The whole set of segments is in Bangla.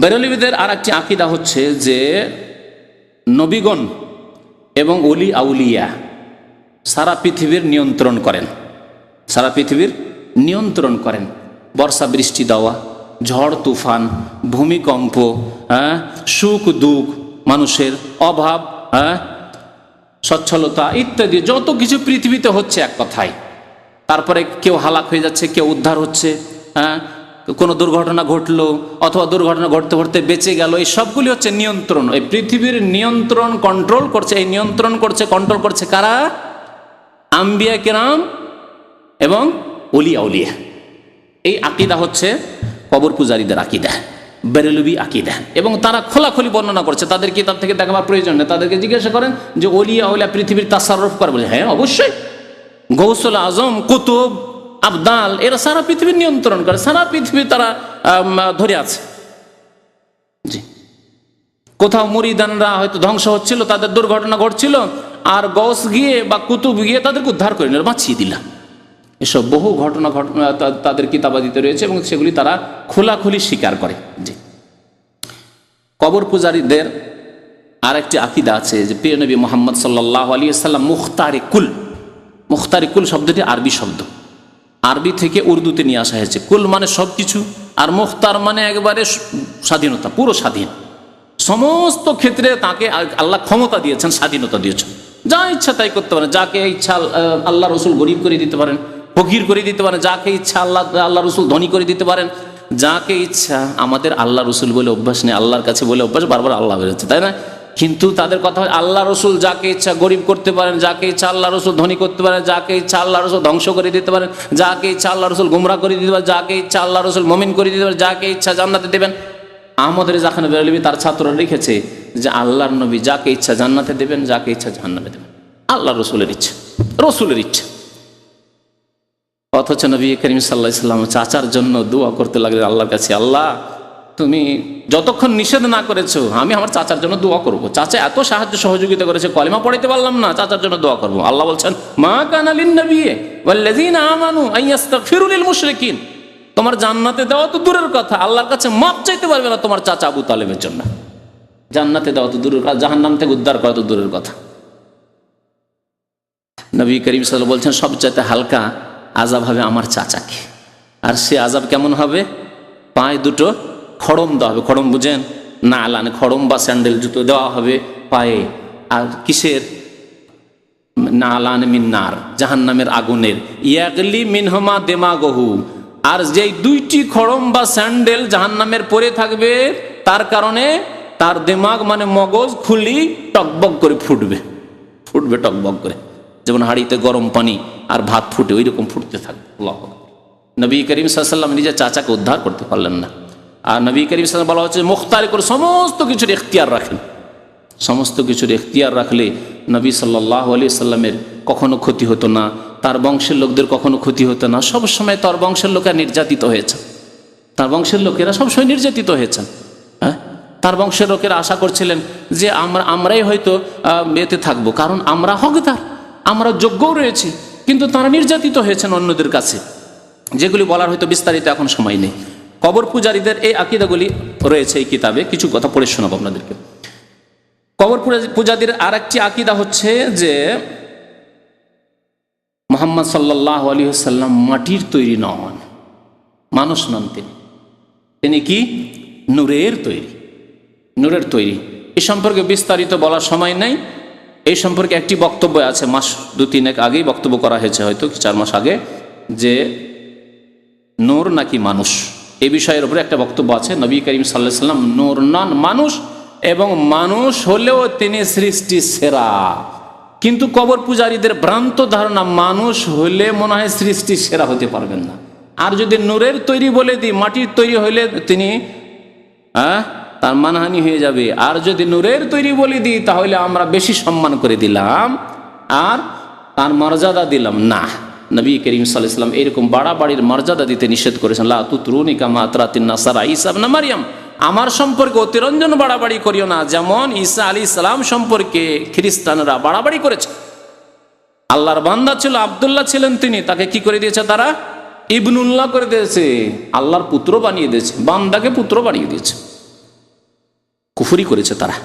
বেরেলভীদের আর একটি আকীদা হচ্ছে যে নবীগণ এবং ওলি আউলিয়া সারা পৃথিবীর নিয়ন্ত্রণ করেন, সারা পৃথিবীর নিয়ন্ত্রণ করেন। বর্ষা বৃষ্টি দেওয়া, ঝড় তুফান, ভূমিকম্প, সুখ দুঃখ, মানুষের অভাব, সচ্ছলতা ইত্যাদি যত কিছু পৃথিবীতে হচ্ছে এক কথায়। তারপরে কেউ হালাক হয়ে যাচ্ছে, কেউ উদ্ধার হচ্ছে, কোনো দুর্ঘটনা ঘটলো অথবা দুর্ঘটনা ঘটতে ঘটতে বেঁচে গেল, এই সবগুলি হচ্ছে নিয়ন্ত্রণ। এই পৃথিবীর নিয়ন্ত্রণ কন্ট্রোল করছে, এই নিয়ন্ত্রণ করছে কন্ট্রোল করছে কারা? আম্বিয়া কেরাম এবং ওলি আউলিয়া। এই আকীদা হচ্ছে কবর পূজারীদের আকীদা, বেরেলভী আকীদা। এবং তারা খোলাখুলি বর্ণনা করছে, তাদের কিতাব থেকে দেখাবার প্রয়োজন নেই। তাদেরকে জিজ্ঞাসা করেন যে ওলিয়া আউলিয়া পৃথিবীর তাসাররুফ করে, বলে হ্যাঁ অবশ্যই। গৌসুল আজম, কুতুব, আবদাল এরা সারা পৃথিবীর নিয়ন্ত্রণ করে, সারা পৃথিবী তারা ধরে আছে। জি, কোথাও মুরিদানরা হয়তো ধ্বংস হচ্ছিল, তাদের দুর্ঘটনা ঘটছিল, আর গৌস গিয়ে বা কুতুব গিয়ে তাদেরকে উদ্ধার করে নিল, বাঁচিয়ে দিলাম। এসব বহু ঘটনা তাদের কিতাবাদিতে রয়েছে এবং সেগুলি তারা খোলাখুলি স্বীকার করে। জি, কবর পূজারীদের আর একটি আকীদা আছে যে প্রিয় নবী মুহাম্মদ সাল্লাল্লাহু আলাইহি ওয়াসাল্লাম মুখতারে কুল। মুখতারে কুল শব্দটি আরবি শব্দ, আরবি থেকে উর্দুতে নিয়ে আসা হয়েছে। কুল মানে সব কিছু, আর মুখতার মানে একবারে স্বাধীনতা, পুরো স্বাধীন। সমস্ত ক্ষেত্রে তাকে আল্লাহ ক্ষমতা দিয়েছেন, স্বাধীনতা দিয়েছেন, যা ইচ্ছা তাই করতে পারেন। যাকে ইচ্ছা আল্লাহ রসুল গরিব করে দিতে পারেন, ফকির করে দিতে পারেন, যাকে ইচ্ছা আল্লাহ রসুল ধনী করে দিতে পারেন, যাকে ইচ্ছা। আমাদের আল্লাহ রসুল বলে অভ্যাস নেই, আল্লাহর কাছে বলে অভ্যাস, বারবার আল্লাহ বেরোচ্ছে, তাই না? কিন্তু তাদের কথা হয় আল্লাহ রসুল যাকে ইচ্ছা গরিব করতে পারেন, যাকে ইচ্ছা আল্লাহ রসুল ধনী করতে পারেন, যাকে ইচ্ছা আল্লাহ রসুল ধ্বংস করে দিতে পারেন, যাকে ইচ্ছা আল্লাহ রসুল গুমরা করে দিতে পারেন, যাকে ইচ্ছা আল্লাহ রসুল মুমিন করে দিতে পারেন, যাকে ইচ্ছা জান্নাতে দেবেন। আমাদের যেখানে বেরেলভী তার ছাত্ররা লিখেছে যে আল্লাহর নবী যাকে ইচ্ছা জান্নাতে দেবেন, যাকে ইচ্ছা জাহান্নামে দেবেন, আল্লাহ রসুলের ইচ্ছা, রসুলের ইচ্ছা। অথচ নবী করিম সাল্লাল্লাহু আলাইহি ওয়াসাল্লাম চাচার জন্য দোয়া করতে লাগলেন আল্লাহর কাছে, আল্লাহ তুমি যতক্ষণ নিষেধ না করেছো আমি আমার চাচার জন্য দোয়া করব। চাচা এত সাহায্য সহযোগিতা করেছে, কলেমা পড়াইতে পারলাম না, চাচার জন্য দোয়া করব। আল্লাহ বলছেন মা কানা লিন-নবী ওয়াল্লাযীনা আমানু আন ইস্তাগফিরু লিল মুশরিকিন। তোমার জান্নাতে দেওয়া তো দূরের কথা, আল্লাহর কাছে মাপ চাইতে পারবে না তোমার চাচা আবু তালেবের জন্য। জান্নাতে দেওয়া তো দূরের কথা, জাহান্নাম থেকে উদ্ধার করা তো দূরের কথা। নবী করিম সাল্লাল্লাহু আলাইহি ওয়াসাল্লাম বলছেন সবচাইতে হালকা আযাব হবে আমার চাচাকে। আর সে আযাব কেমন হবে? পায়ে দুটো খড়ম দেওয়া হবে। খড়ম বুঝেন? না আলানে খড়ম বা স্যান্ডেল জুতো দেওয়া হবে পায়ে। আর কিসের? না আলানে মিন্নার, জাহান্নামের আগুনের। ইয়াগলি মিনহুমা দিমাগহু। আর যেই দুইটি খড়ম বা স্যান্ডেল জাহান্নামের পরে থাকবে তার কারণে তার দিমাগ মানে মগজ খুলি টকবক করে ফুটবে, ফুটবে টকবক করে, যেমন হাঁড়িতে গরম পানি আর ভাত ফুটে ওই রকম ফুটতে থাকবে। আল্লাহু আকবার। নবী করিম সাল্লাল্লাহু আলাইহি ওয়াসাল্লাম নিজের চাচাকে উদ্ধার করতে পারলেন না। আর নবী করিম সাল্লাল্লাহু আলাইহি ওয়াসাল্লাম বলা হচ্ছে মুখতার করে সমস্ত কিছুর এখতিয়ার রাখেন। সমস্ত কিছুর এখতিয়ার রাখলে নবী সাল্লাল্লাহু আলাইহি ওয়াসাল্লামের কখনো ক্ষতি হতো না, তার বংশের লোকদের কখনো ক্ষতি হতো না। সবসময় তার বংশের লোকেরা নির্যাতিত হয়েছে, তার বংশের লোকেরা সবসময় নির্যাতিত হয়েছেন। হ্যাঁ, তার বংশের লোকেরা আশা করছিলেন যে আমরাই হয়তো এতে থাকবো, কারণ আমরা হকদার, আমরা যোগ্যও রয়েছি। কিন্তু তারা নির্যাতিত হয়েছেন অন্যদের কাছে, যেগুলি বলার হয়তো বিস্তারিত এখন সময় নেই। কবর পূজারীদের এই আকীদাগুলি রয়েছে এই কিতাবে, কিছু কথা পড়ে শোনাবো আপনাদেরকে। কবর পূজারীদের আর একটি আকীদা হচ্ছে যে মুহাম্মদ সাল্লাল্লাহু আলাইহি ওয়াসাল্লাম মাটির তৈরি নন, মানুষ নন। তিনি কি? নূরের তৈরি, নূরের তৈরি। এই সম্পর্কে বিস্তারিত বলার সময় নেই। এই সম্পর্কে একটি বক্তব্য আছে, মাস 2-3 আগেই বক্তব্য করা হয়েছে, হয়তো 4 মাস আগে, যে নূর নাকি মানুষ, এই বিষয়ের উপরে একটা বক্তব্য আছে। নবী করিম সাল্লাল্লাহু আলাইহি ওয়াসাল্লাম নূর নন, মানুষ, এবং মানুষ হলেও তিনি সৃষ্টি সেরা। কিন্তু কবর পূজারীদের ভ্রান্ত ধারণা, মানুষ হলে মনে হয় সৃষ্টি সেরা হতে পারবেন না। আর যদি নূরের তৈরি বলে দিই, মাটির তৈরি হইলে তিনি তার মানহানি হয়ে যাবে। আর যদি নূরের তৈরি বলে দিই তাহলে আমরা বেশি সম্মান করে দিলাম আর তার মর্যাদা দিলাম না। নবী করিম সাল্লাল্লাহু আলাইহি ওয়াসাল্লাম এরকম বাড়াবাড়ির মর্যাদা দিতে নিষেধ করেছেন। লা তুতরুনি কামা আতরাতিন নাসারা ঈসা ইবনে মারইয়াম। আমার সম্পর্কে অতিরঞ্জন বাড়াবাড়ি করিও না, যেমন ঈসা আলাইহিস সালাম সম্পর্কে খ্রিস্টানরা বাড়াবাড়ি করেছে। আল্লাহর বান্দা ছিল, আব্দুল্লাহ ছিলেন তিনি, তাকে কি করে দিয়েছে তারা? ইবনুল্লাহ করে দিয়েছে, আল্লাহর পুত্র বানিয়ে দিয়েছে, বান্দাকে পুত্র বানিয়ে দিয়েছে। কুফরি করেছে তারা।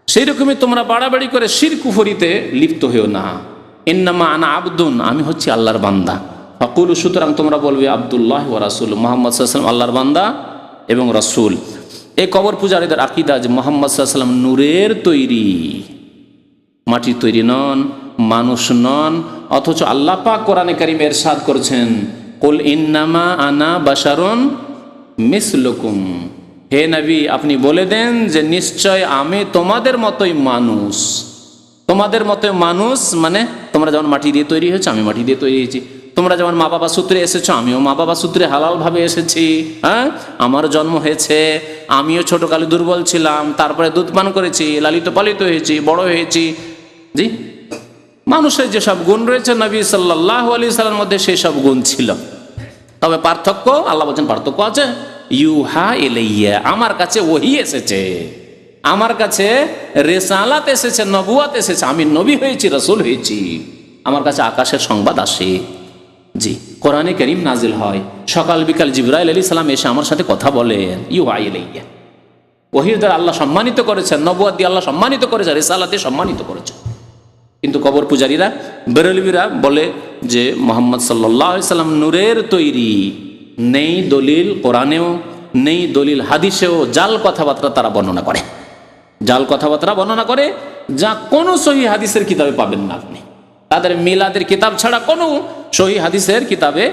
সেই রকমই তোমরা বাড়াবাড়ি করে শির কুফরিতে লিপ্ত হয়েও না। ইন্নামা আনা আবদুন, আমি হচ্ছি আল্লাহর বান্দা। ফাকুলু, সুতরাং তোমরা বলবে আব্দুল্লাহ ওয়া রাসূল, মুহাম্মদ সাল্লাল্লাহু আলাইহি ওয়াসাল্লাম আল্লাহর বান্দা এবং রাসূল। এই কবর পূজারীদের আকীদা যে মুহাম্মদ সাল্লাল্লাহু আলাইহি ওয়াসাল্লাম নূরের তৈরি, মাটির তৈরি নন, মানুষ নন। অথচ আল্লাহ পাক কোরআনে কারিমে ইরশাদ করেছেন, কুল ইন্নামা আনা বাশারুন মিসলুকুম, হে নবী আপনি বলে দেন যে নিশ্চয় আমি তোমাদের মতোই মানুষ। তোমাদের মতোই মানুষ মানে তোমরা যেমন মাটি দিয়ে তৈরি হয়েছো, আমি মাটি দিয়ে তৈরি হয়েছি। তোমরা যেমন মা বাবা সূত্রে এসেছো, আমিও মা বাবা সূত্রে হালালভাবে এসেছি। হ্যাঁ, আমারও জন্ম হয়েছে, আমিও ছোটকালে দুর্বল ছিলাম, তারপরে দুধ পান করেছি, লালিত পালিত হয়েছি, বড় হয়েছি। জি, মানুষের যেসব গুণ রয়েছে নবী সাল্লাল্লাহু আলাইহি সাল্লামের মধ্যে সেই সব গুণ ছিল। তবে পার্থক্য, আল্লাহ বলছেন পার্থক্য আছে। ইউহা ইলাইয়া, আমার কাছে ওহী এসেছে, আমার কাছে রিসালাত এসেছে, নবুয়াত এসেছে, আমি নবী হয়েছি, রাসূল হয়েছি। আমার কাছে আকাশের সংবাদ আসে। জি, কোরআনে কারীম নাজিল হয়, সকাল বিকাল জিবরাইল আলাইহিস সালাম এসে আমার সাথে কথা বলেন। ইউহা ইলাইয়া, ওহীর দ্বারা আল্লাহ সম্মানিত করেছেন, নবুয়াত দিয়ে আল্লাহ সম্মানিত করেছেন, রিসালাতে সম্মানিত করেছেন। কিন্তু কবর পূজারীরা, বেরেলভিরা বলে যে মুহাম্মদ সাল্লাল্লাহু আলাইহি সাল্লাম নূরের তৈরি। নেই দলিল কোরআনেও, নেই দলিল হাদিসেও। জাল কথাবার্তা তারা বর্ণনা করে, জাল কথাবার্তা বর্ণনা করে, যা কোনো সহিহ হাদিসের কিতাবে পাবেন না আপনি। তাদের মিলাদের কিতাব ছাড়া কোনো সহিহ হাদিসের কিতাবে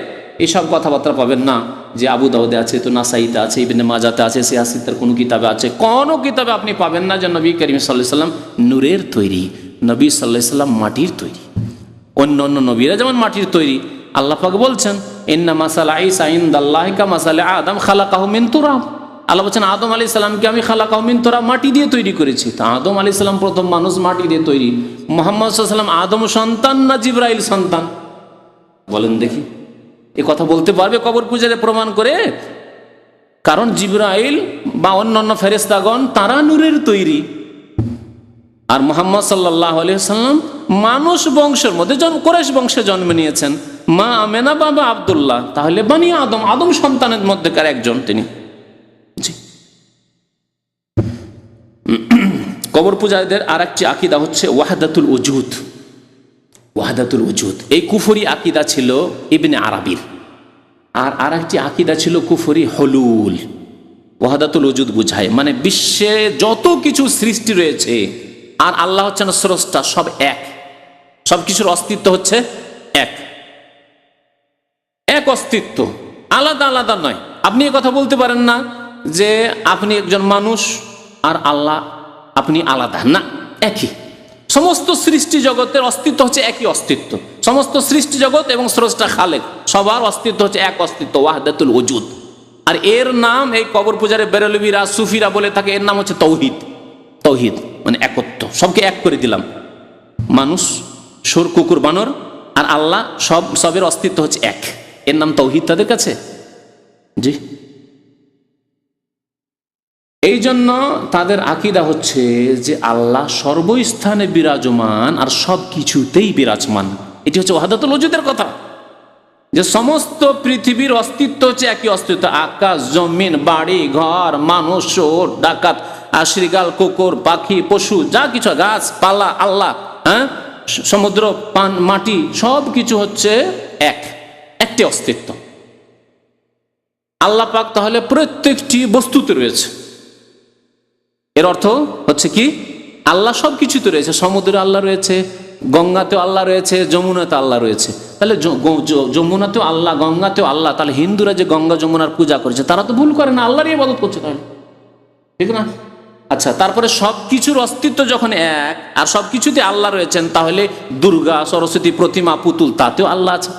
এসব কথাবার্তা পাবেন না। যে আবু দাউদে আছে, তো নাসাইতে আছে, ইবনে মাজাতে আছে, সিয়াসিতের কোনো কিতাবে আছে, কোনো কিতাবে আপনি পাবেন না যে নবী করিম সাল্লাল্লাহু আলাইহি সাল্লাম নূরের তৈরি, নবী সাল্লাল্লাহু আলাইহি সাল্লাম মাটির তৈরি। অন্য অন্য নবীরা যেমন মাটির তৈরি, আল্লাহ পাক বলছেন ইন্না মাসালা ঈসা ইনদাল্লাহি কামাসালি আদম খালাকাহু মিন তুরাব। আল্লাহ বলছেন আদম আলাইহিস সালামকে আমি খালাকাহু মিন তুরাব, মাটি দিয়ে তৈরি করেছি। তা আদম আলাইহিস সালাম প্রথম মানুষ, মাটি দিয়ে তৈরি। মুহাম্মদ সাল্লাল্লাহু আলাইহি সাল্লাম আদম সন্তান না জিবরাইল সন্তান? বলেন দেখি, এ কথা বলতে পারবে কবর পূজারে প্রমাণ করে? কারণ জিবরাইল বা অন্যান্য ফেরেশতাগণ তারা নূরের তৈরি, আর মুহাম্মদ সাল্লাল্লাহু আলাইহি ওয়াসাল্লাম মানুষ বংশের মধ্যে কুরাইশ বংশে জন্ম নিয়েছেন। মা আমেনা বাবা আব্দুল্লাহ, তাহলে বানি আদম, আদম সন্তানের মধ্যেকার একজন তিনি। জি, কবর পূজারীদের আর একটি আকীদা হচ্ছে ওয়াহদাতুল ওজুদ। ওয়াহদাতুল ওজুদ, এই কুফরি আকীদা ছিল ইবনে আরাবির। আর একটি আকীদা ছিল কুফরি হলুল। ওয়াহদাতুল ওজুদ বুঝায় মানে বিশ্বে যত কিছু সৃষ্টি রয়েছে আর আল্লাহ হচ্ছেন স্রষ্টা, সব এক, সব কিছুর অস্তিত্ব হচ্ছে এক, এক অস্তিত্ব, আলাদা আলাদা নয়। আপনি এ কথা বলতে পারেন না যে আপনি একজন মানুষ আর আল্লাহ আপনি আলাদা, না, একই। সমস্ত সৃষ্টি জগতের অস্তিত্ব হচ্ছে একই অস্তিত্ব। সমস্ত সৃষ্টি জগৎ এবং স্রষ্টা খালেক সবার অস্তিত্ব হচ্ছে এক অস্তিত্ব, ওয়াহদাতুল ওজুদ। আর এর নাম এই কবর পূজারে বেরেলভিরা, সুফিরা বলে থাকে, এর নাম হচ্ছে তৌহিদ। তৌহিদ মানে একত্ব, সবকে এক করে দিলাম। মানুষ, সুর, কুকুর, বানর আর আল্লাহ সবের অস্তিত্ব হচ্ছে এক, এর নাম তৌহিদ তাদের কাছে। জি, এই জন্য তাদের আকীদা হচ্ছে যে আল্লাহ সর্বস্থানে বিরাজমান আর সব কিছুতেই বিরাজমান। এটি হচ্ছে ওয়াহদাতুল ওজুদের কথা, যে সমস্ত পৃথিবীর অস্তিত্ব হচ্ছে একই অস্তিত্ব। আকাশ, জমিন, বাড়ি ঘর, মানুষ, ডাকাত, আশ্রিগাল, কুকুর, পাখি, পশু, যা কিছু, গাছ পালা, আল্লাহ, হ্যাঁ, সমুদ্র, পান, মাটি, সব কিছু হচ্ছে একটি অস্তিত্ব। আল্লাহ পাক তাহলে প্রত্যেকটি বস্তুতে রয়েছে। এর অর্থ হচ্ছে কি, আল্লাহ সব কিছুতে রয়েছে। সমুদ্রে আল্লাহ রয়েছে, গঙ্গাতেও আল্লাহ রয়েছে, যমুনাতে আল্লাহ রয়েছে। তাহলে যমুনাতেও আল্লাহ, গঙ্গাতেও আল্লাহ। তাহলে হিন্দুরা যে গঙ্গা যমুনার পূজা করেছে তারা তো ভুল করে না, আল্লাহরই ইবাদত করছে, তাহলে ঠিক না? আচ্ছা, তারপরে সব কিছুর অস্তিত্ব যখন এক আর সব কিছুতে আল্লাহ রয়েছেন, তাহলে দুর্গা, সরস্বতী, প্রতিমা, পুতুল, তাতেও আল্লাহ আছে।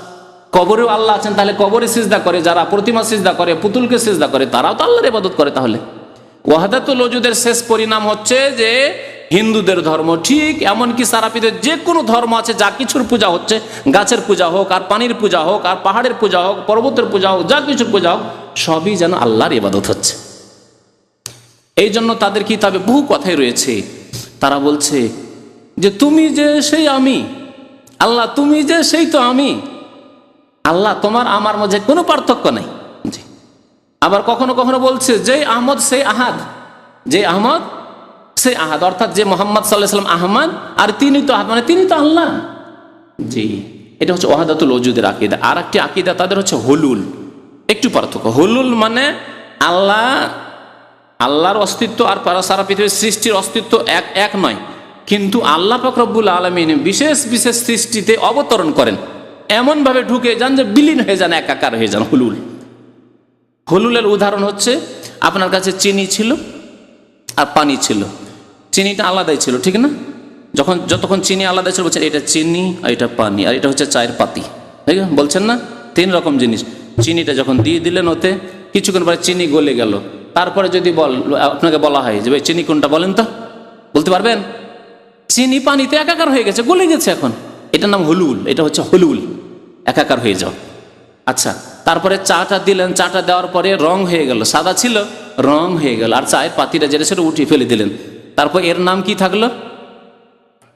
কবরেও আল্লাহ আছেন, তাহলে কবরে সিজদা করে যারা, প্রতিমা সিজদা করে, পুতুলকে সিজদা করে, তারাও তো আল্লাহর ইবাদত করে। তাহলে ওয়াহদাতুল ওজুদের শেষ পরিণাম হচ্ছে যে হিন্দুদের ধর্ম ঠিক, এমনকি সারাপীদের যে কোনো ধর্ম আছে, যা কিছুর পূজা হচ্ছে, গাছের পূজা হোক, আর পানির পূজা হোক, আর পাহাড়ের পূজা হোক, পর্বতের পূজা হোক, যা কিছুর পূজা হোক, সবই যেন আল্লাহর ইবাদত হচ্ছে। এই জন্য তাদের কিতাবে বহু কথাই রয়েছে। তারা বলছে যে তুমি যে সেই আমি, আল্লাহ তুমি যে সেই তো আমি, আল্লাহ তোমার আমার মাঝে কোনো পার্থক্য নেই। আবার কখনো কখনো বলছে যে আহমদ সেই আহাদ, যে আহমদ সেই আহাদ, অর্থাৎ যে মোহাম্মদ সাল্লাল্লাহু আলাইহি ওয়াসাল্লাম আহমদ, আর তিনি তো আহাদ, মানে তিনি তো আল্লাহ। জি, এটা হচ্ছে ওয়াহদাতুল ওজুদের আকীদা। আর একটি আকীদা তাদের হচ্ছে হুলুল। একটু পার্থক্য। হুলুল মানে আল্লাহর অস্তিত্ব আর সারা পৃথিবীর সৃষ্টির অস্তিত্ব এক নয়, কিন্তু আল্লাহ পাক রব্বুল আলামিন বিশেষ বিশেষ সৃষ্টিতে অবতরণ করেন, এমনভাবে ঢুকে যান যে বিলীন হয়ে যান, একাকার হয়ে যান। হুলুলের উদাহরণ হচ্ছে, আপনার কাছে চিনি ছিল আর পানি ছিল, চিনিটা আলাদাই ছিল, ঠিক না? যতক্ষণ চিনি আলাদা ছিল বলছেন এটা চিনি আর এটা পানি, আর এটা হচ্ছে চায়ের পাতি, ঠিক আছে? বলছেন না 3 রকম জিনিস। চিনিটা যখন দিয়ে দিলেন ওতে, কিছুক্ষণ পরে চিনি গলে গেল, তারপরে যদি আপনাকে বলা হয় যে ভাই চিনি কোনটা বলেন তো, বলতে পারবেন? চিনি পানিতে একাকার হয়ে গেছে, গলে গেছে, এখন এটার নাম হুলুল। এটা হচ্ছে হুলুল, একাকার হয়ে যাও। আচ্ছা, তারপরে চাটা দিলেন, চাটা দেওয়ার পরে রং হয়ে গেল, সাদা ছিল রং হয়ে গেল, আর চায়ের পাতিটা যেটা সেটা উঠিয়ে ফেলে দিলেন, তারপর এর নাম কি থাকলো?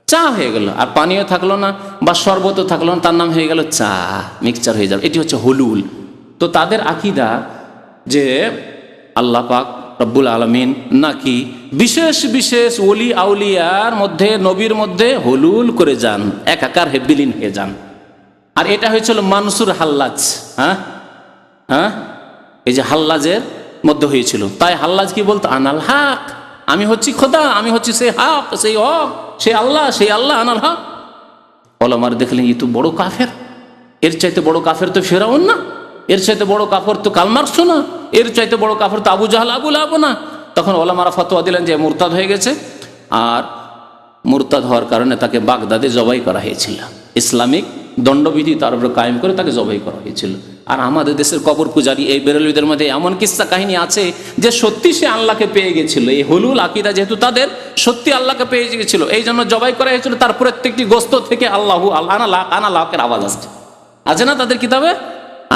চা হয়ে গেল। আর পানীয় থাকলো না বা শরবতও থাকলো না, তার নাম হয়ে গেল চা, মিক্সচার হয়ে যাবে। এটি হচ্ছে হুলুল। তো তাদের আকীদা যে আল্লাহ পাক রব্বুল আলামিন নাকি বিশেষ বিশেষ ওলি আউলিয়ার মধ্যে, নবীর মধ্যে হুলুল করে যান, একাকার বিলীন হয়ে যান। আর এটা হয়েছিল মানসুর হাল্লাজ। এই যে হাল্লাজের মধ্যে হয়েছিল। তাই হাল্লাজ কি বলতো? আনাল হক, আমি হচ্ছি খোদা, আমি হচ্ছি সেই হক, সেই হক, সেই আল্লাহ আনাল হক। ওলামার দেখলেন এই তো বড় কাফের, এর চাইতে বড় কাফের তো ফেরাউন না, এর চাইতে বড় কাফের তো কার্ল মার্কস না, এর চাইতে বড় কাফের তো আবু জাহল আবু লাহাব না। তখন ওলামারা ফতোয়া দিলেন যে মুরতাদ হয়ে গেছে, আর মুরতাদ হওয়ার কারণে তাকে বাগদাদে জবাই করা হয়েছিল। ইসলামিক দণ্ডবিধি তার উপরে কায়েম করে তাকে জবাই করা হয়েছিল। আর আমাদের দেশের কবর পূজারী এই বেরেলভিদের মধ্যে এমন কিস্সা কাহিনী আছে যে সত্যি সে আল্লাহকে পেয়ে গেছিল। এই হুলুল আকীদা যেহেতু তাদের, সত্যি আল্লাহকে পেয়ে গেছিল, এই জন্য জবাই করা হয়েছিল। তার প্রত্যেকটি গোস্ত থেকে আল্লাহু আনালাহের আওয়াজ আসছে। আছে না তাদের কিতাবে?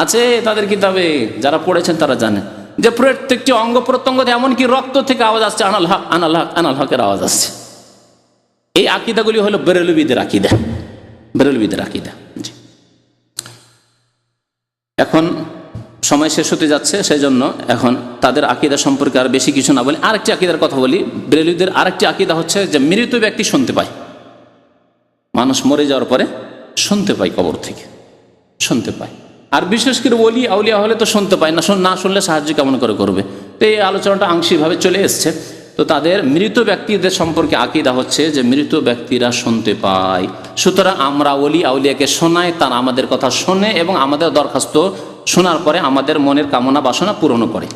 আছে তাদের কিতাবে, যারা পড়েছেন তারা জানেন যে প্রত্যেকটি অঙ্গ প্রত্যঙ্গ, এমনকি রক্ত থেকে আওয়াজ আসছে, আনাল হক আনাল হকের আওয়াজ আসছে। এই আকীদাগুলি হলো বেরেলভিদের আকীদা, বেরেলভিদের আকীদা। জি, এখন সময় শেষ হতে যাচ্ছে, সেই জন্য এখন তাদের আকীদা সম্পর্কে আর বেশি কিছু না বলি, আরেকটি আকীদার কথা বলি। বেরেলভিদের আরেকটি আকীদা হচ্ছে যে মৃত ব্যক্তি শুনতে পায়, মানুষ মরে যাওয়ার পরে শুনতে পায়, কবর থেকে শুনতে পায়। আর বিশেষ করে ওলি আউলিয়া হলে তো শুনতে পায় না, না শুনলে সাহায্য কেমন করে করবে? তো এই আলোচনাটা আংশিকভাবে চলে এসছে। তো তাদের মৃত ব্যক্তিদের সম্পর্কে আকীদা হচ্ছে যে মৃত ব্যক্তিরা শুনতে পায়, সুতরাং আমরা ওলি আউলিয়াকে শোনাই, তারা আমাদের কথা শোনে এবং আমাদের দরখাস্ত শোনার পরে আমাদের মনের কামনা বাসনা পূরণ করে।